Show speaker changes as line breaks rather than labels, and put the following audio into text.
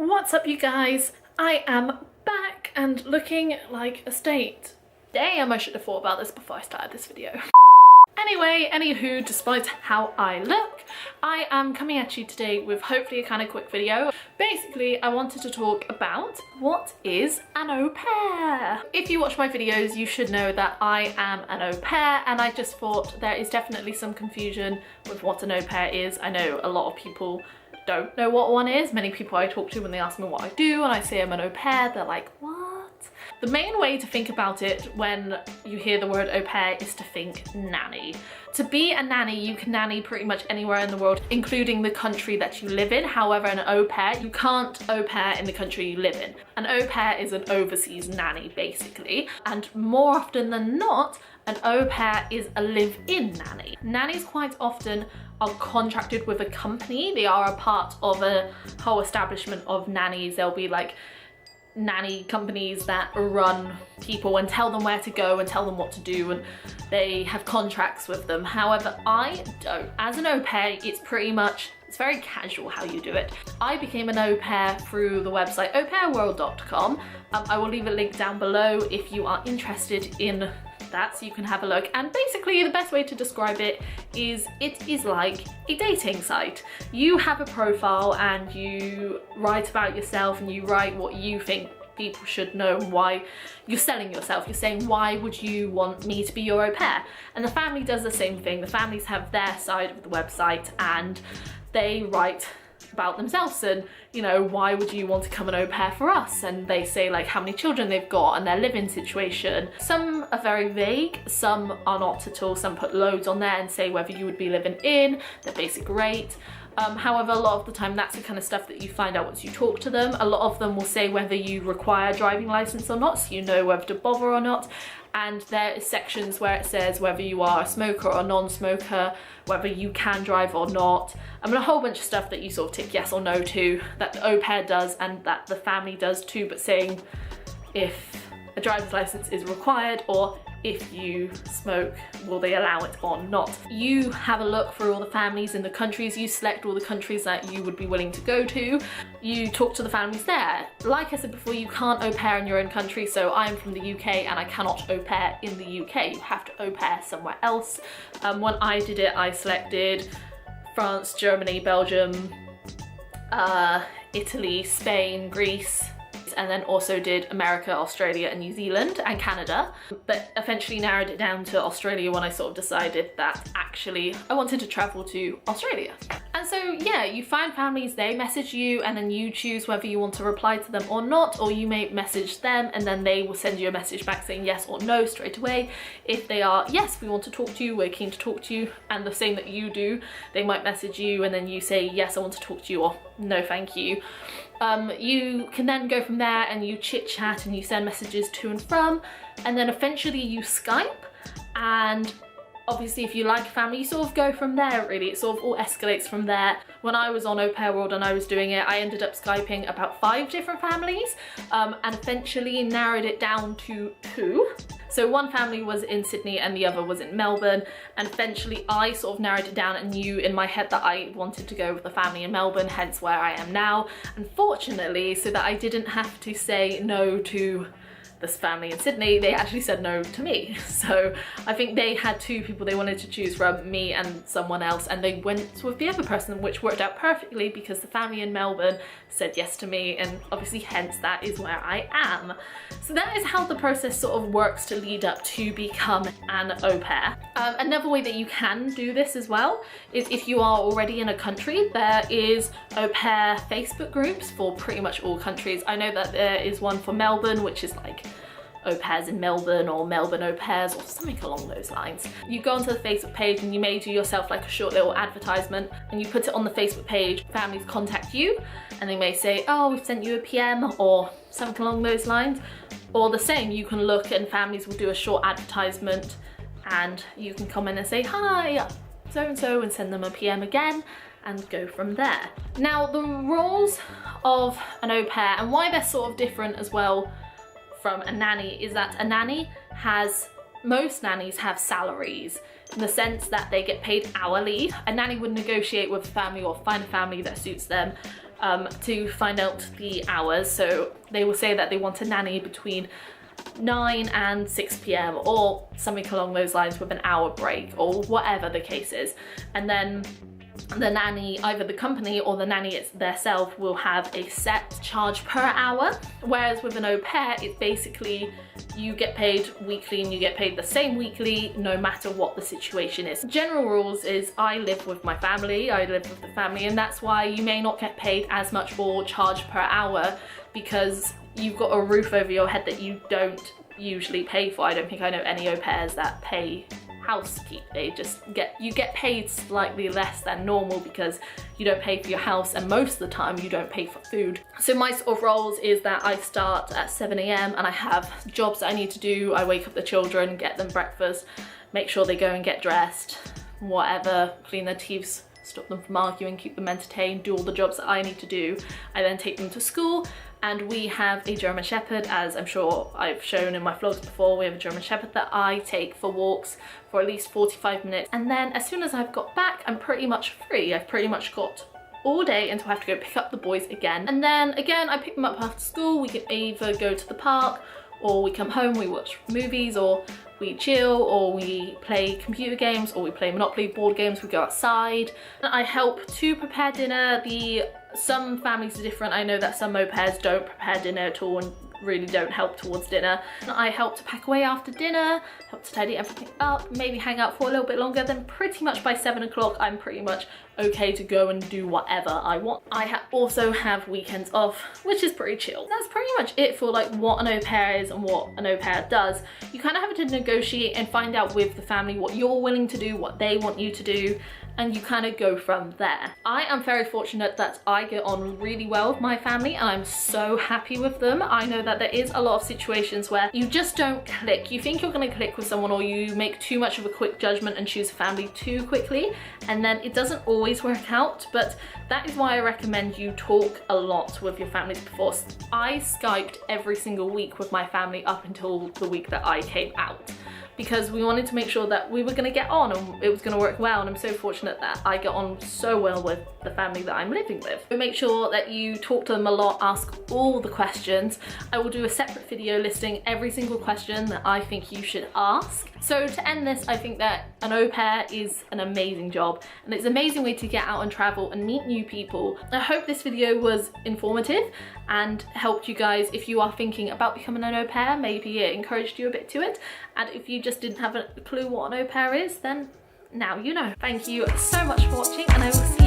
What's up, you guys? I am back and looking like a state. Damn, I should have thought about this before I started this video. Anyway, anywho, despite how I look, I am coming at you today with hopefully a kind of quick video. Basically, I wanted to talk about what is an au pair. If you watch my videos, you should know that I am an au pair, and I just thought there is definitely some confusion with what an au pair is. I know a lot of people don't know what one is. Many people I talk to, when they ask me what I do and I say I'm an au pair, they're like, what? The main way to think about it when you hear the word au pair is to think nanny. To be a nanny, you can nanny pretty much anywhere in the world, including the country that you live in. However, an au pair, you can't au pair in the country you live in. An au pair is an overseas nanny, basically. And more often than not, an au pair is a live-in nanny. Nannies quite often are contracted with a company. They are a part of a whole establishment of nannies. There'll be like nanny companies that run people and tell them where to go and tell them what to do, and they have contracts with them. However, I don't. As an au pair, it's very casual how you do it. I became an au pair through the website aupairworld.com. I will leave a link down below if you are interested in that, so you can have a look. And basically the best way to describe it is like a dating site. You have a profile and you write about yourself and you write what you think people should know, and why you're selling yourself. You're saying, why would you want me to be your au pair? And the family does the same thing. The families have their side of the website and they write about themselves, and you know, why would you want to come an au pair for us? And they say like how many children they've got and their living situation. Some are very vague, some are not at all. Some put loads on there and say whether you would be living in, their basic rate. However, a lot of the time that's the kind of stuff that you find out once you talk to them. A lot of them will say whether you require a driving license or not, so you know whether to bother or not. And there is sections where it says whether you are a smoker or non-smoker, whether you can drive or not. I mean, a whole bunch of stuff that you sort of tick yes or no to, that the au pair does and that the family does too, but saying if a driver's license is required, or if you smoke, will they allow it or not. You have a look through all the families in the countries. You select all the countries that you would be willing to go to. You talk to the families there. Like I said before, you can't au pair in your own country, so I'm from the UK and I cannot au pair in the UK. You have to au pair somewhere else. When I did it, I selected France, Germany, Belgium, Italy, Spain, Greece, and then also did America, Australia and New Zealand and Canada, but eventually narrowed it down to Australia when I sort of decided that actually I wanted to travel to Australia. And so yeah, you find families, they message you, and then you choose whether you want to reply to them or not, or you may message them and then they will send you a message back saying yes or no straight away. If they are yes, we want to talk to you, we're keen to talk to you, and the same that you do, they might message you and then you say yes, I want to talk to you, or no thank you. You can then go from there and you chit chat and you send messages to and from, and then eventually you Skype. And obviously if you like a family, you sort of go from there really. It sort of all escalates from there. When I was on Au Pair World and I was doing it, I ended up Skyping about 5 different families, and eventually narrowed it down to 2. So one family was in Sydney and the other was in Melbourne, and eventually I sort of narrowed it down and knew in my head that I wanted to go with the family in Melbourne, hence where I am now. Unfortunately, so that I didn't have to say no to this family in Sydney, they actually said no to me. So I think they had 2 people they wanted to choose from, me and someone else, and they went with the other person, which worked out perfectly because the family in Melbourne said yes to me, and obviously hence that is where I am. So that is how the process sort of works to lead up to become an au pair. Another way that you can do this as well is if you are already in a country, there is au pair Facebook groups for pretty much all countries. I know that there is one for Melbourne, which is like au pairs in Melbourne, or Melbourne au pairs, or something along those lines. You go onto the Facebook page and you may do yourself like a short little advertisement and you put it on the Facebook page. Families contact you and they may say, oh, we've sent you a PM or something along those lines. Or the same, you can look and families will do a short advertisement and you can come in and say, hi, so-and-so, and send them a PM again and go from there. Now, the roles of an au pair and why they're sort of different as well from a nanny is that a nanny most nannies have salaries in the sense that they get paid hourly. A nanny would negotiate with a family or find a family that suits them to find out the hours. So they will say that they want a nanny between 9 and 6 p.m. or something along those lines with an hour break or whatever the case is. And then the nanny, either the company or the nanny themselves, will have a set charge per hour, whereas with an au pair it's basically you get paid weekly and you get paid the same weekly no matter what the situation is. General rules is I live with my family, I live with the family, and that's why you may not get paid as much or charge per hour, because you've got a roof over your head that you don't usually pay for. I don't think I know any au pairs that pay housekeep. You get paid slightly less than normal because you don't pay for your house, and most of the time you don't pay for food. So my sort of roles is that I start at 7 a.m. and I have jobs that I need to do. I wake up the children, get them breakfast, make sure they go and get dressed, whatever, clean their teeth, stop them from arguing, keep them entertained, do all the jobs that I need to do. I then take them to school, and we have a German Shepherd, as I'm sure I've shown in my vlogs before. We have a German Shepherd that I take for walks for at least 45 minutes. And then as soon as I've got back, I'm pretty much free. I've pretty much got all day until I have to go pick up the boys again. And then again, I pick them up after school. We can either go to the park, or we come home, we watch movies, or we chill, or we play computer games, or we play Monopoly board games, we go outside. I help to prepare dinner. Some families are different. I know that some au pairs don't prepare dinner at all and really don't help towards dinner. I help to pack away after dinner, help to tidy everything up, maybe hang out for a little bit longer. Then pretty much by 7 o'clock I'm pretty much okay to go and do whatever I want. I also have weekends off, which is pretty chill. That's pretty much it for like what an au pair is and what an au pair does. You kind of have to negotiate and find out with the family what you're willing to do, what they want you to do, and you kind of go from there. I am very fortunate that I get on really well with my family, and I'm so happy with them. I know that there is a lot of situations where you just don't click. You think you're gonna click with someone, or you make too much of a quick judgment and choose a family too quickly, and then it doesn't always work out. But that is why I recommend you talk a lot with your families before. I Skyped every single week with my family up until the week that I came out, because we wanted to make sure that we were going to get on and it was going to work well, and I'm so fortunate that I get on so well with the family that I'm living with. So make sure that you talk to them a lot, ask all the questions. I will do a separate video listing every single question that I think you should ask. So to end this, I think that an au pair is an amazing job, and it's an amazing way to get out and travel and meet new people. I hope this video was informative and helped you guys if you are thinking about becoming an au pair. Maybe it encouraged you a bit to it, and if you just didn't have a clue what an au pair is, then now you know. Thank you so much for watching, and I will see